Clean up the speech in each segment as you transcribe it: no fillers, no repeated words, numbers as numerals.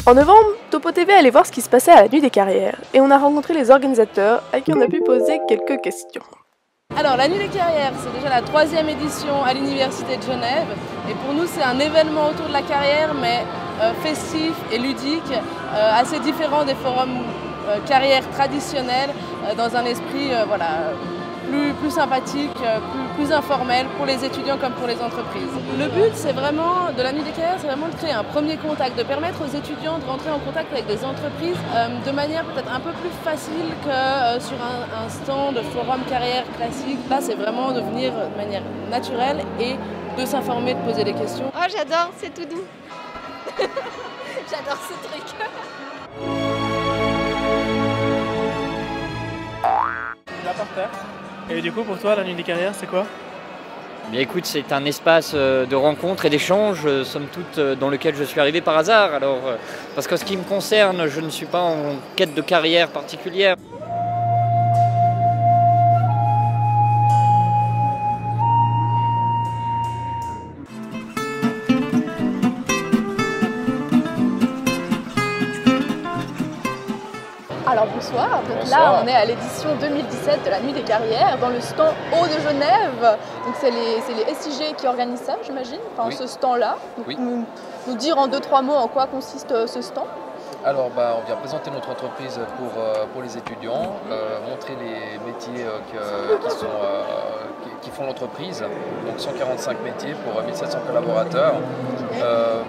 En novembre, Topo TV allait voir ce qui se passait à la Nuit des Carrières et on a rencontré les organisateurs à qui on a pu poser quelques questions. Alors la Nuit des Carrières, c'est déjà la 3e édition à l'Université de Genève et pour nous c'est un événement autour de la carrière mais festif et ludique, assez différent des forums carrières traditionnels, dans un esprit voilà, plus sympathique, plus informel pour les étudiants comme pour les entreprises. Le but c'est vraiment, de la Nuit des Carrières, c'est vraiment de créer un premier contact, de permettre aux étudiants de rentrer en contact avec des entreprises de manière peut-être un peu plus facile que sur un stand de forum carrière classique. Là c'est vraiment de venir de manière naturelle et de s'informer, de poser des questions. Oh j'adore, c'est tout doux. J'adore ce truc. Là par terre. Et du coup, pour toi, la Nuit des Carrières, c'est quoi? Bien écoute, c'est un espace de rencontre et d'échange, somme toute, dans lequel je suis arrivé par hasard. Alors, parce qu'en ce qui me concerne, je ne suis pas en quête de carrière particulière. Alors bonsoir, donc là on est à l'édition 2017 de la Nuit des Carrières dans le stand Haut de Genève. Donc c'est les SIG qui organisent ça j'imagine, enfin oui. Ce stand-là. Oui. Nous dire en 2-3 mots en quoi consiste ce stand. Alors on vient présenter notre entreprise pour les étudiants, montrer les métiers qui font l'entreprise, donc 145 métiers pour 1700 collaborateurs,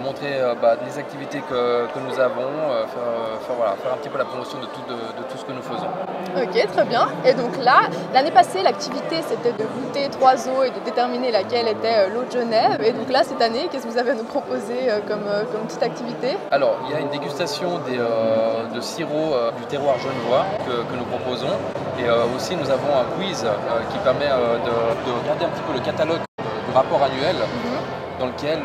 montrer les activités que nous avons, faire un petit peu la promotion de tout ce que nous faisons. Ok, très bien. Et donc là, l'année passée, l'activité c'était de goûter 3 eaux et de déterminer laquelle était l'eau de Genève. Et donc là, cette année, qu'est-ce que vous avez à nous proposer comme petite activité? Alors, il y a une dégustation de sirop du terroir genevois que nous proposons. Et aussi, nous avons un quiz qui permet de regarder un petit peu le catalogue du rapport annuel dans lequel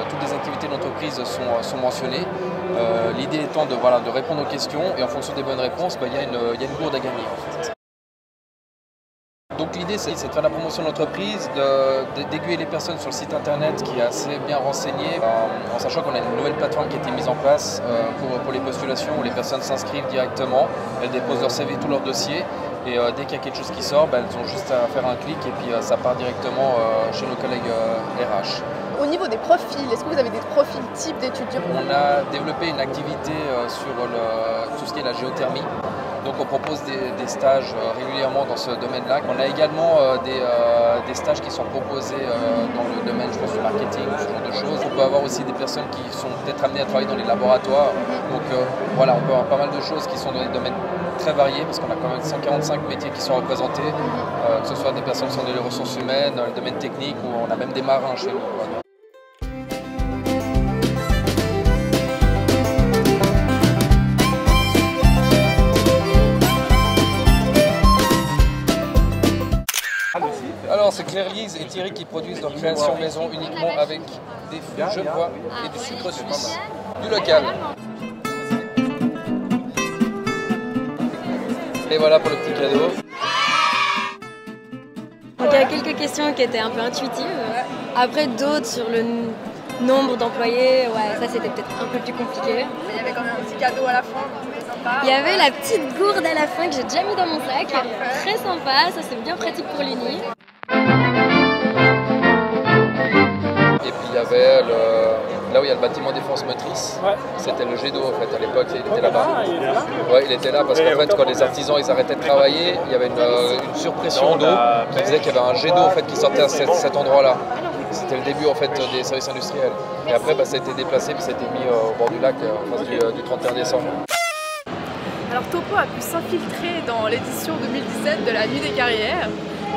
toutes les activités de l'entreprise sont mentionnées. L'idée étant de répondre aux questions et en fonction des bonnes réponses, il y a une gourde à gagner en fait. Donc l'idée c'est de faire la promotion de l'entreprise, d'aiguiller les personnes sur le site internet qui est assez bien renseigné, en sachant qu'on a une nouvelle plateforme qui a été mise en place pour les postulations où les personnes s'inscrivent directement, elles déposent leur CV, tout leur dossier et dès qu'il y a quelque chose qui sort, elles ont juste à faire un clic et puis ça part directement chez nos collègues RH. Au niveau des profils, est-ce que vous avez des profils types d'étudiants? On a développé une activité sur tout ce qui est la géothermie. Donc on propose des stages régulièrement dans ce domaine-là. On a également des stages qui sont proposés dans le domaine, je pense, du marketing, ce genre de choses. On peut avoir aussi des personnes qui sont peut-être amenées à travailler dans les laboratoires. Donc voilà, on peut avoir pas mal de choses qui sont dans des domaines très variés parce qu'on a quand même 145 métiers qui sont représentés, que ce soit des personnes qui sont dans les ressources humaines, dans le domaine technique ou on a même des marins chez nous. Alors c'est Claire-Lise et Thierry qui produisent leur création maison uniquement avec des fruits genevois et du sucre suisse, du local. Et voilà pour le petit cadeau. Donc il y a quelques questions qui étaient un peu intuitives. Après d'autres sur le nombre d'employés, ouais ça c'était peut-être un peu plus compliqué. Il y avait quand même un petit cadeau à la fin, sympa. Il y avait la petite gourde à la fin que j'ai déjà mis dans mon sac. Très sympa, ça c'est bien pratique pour l'uni. Et puis il y avait là où il y a le bâtiment défense motrice, c'était le jet d'eau en fait, à l'époque il était là-bas. Ouais, il était là parce qu'en fait quand les artisans ils arrêtaient de travailler, il y avait une surpression d'eau qui faisait qu'il y avait un jet d'eau en fait qui sortait à cet endroit-là. C'était le début en fait des services industriels. Et après ça a été déplacé puis ça a été mis au bord du lac en face du 31 décembre. Alors Topo a pu s'infiltrer dans l'édition 2017 de la Nuit des Carrières.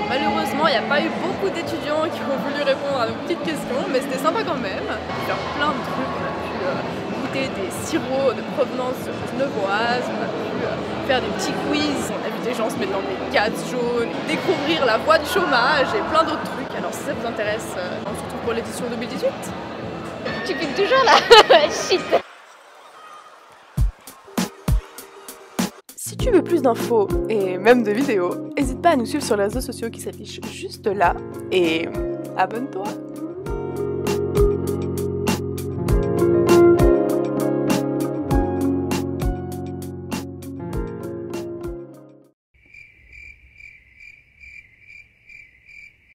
Malheureusement, il n'y a pas eu beaucoup d'étudiants qui ont voulu répondre à nos petites questions, mais c'était sympa quand même. On a pu faire plein de trucs, on a pu goûter des sirops de provenance genevoise, on a pu faire des petits quiz, on a vu des gens se mettre dans des cadres jaunes, découvrir la voie du chômage et plein d'autres trucs. Alors si ça vous intéresse, on se retrouve pour l'édition 2018. Tu piques toujours là. Shit. Si tu veux plus d'infos et même de vidéos, n'hésite pas à nous suivre sur les réseaux sociaux qui s'affichent juste là et abonne-toi!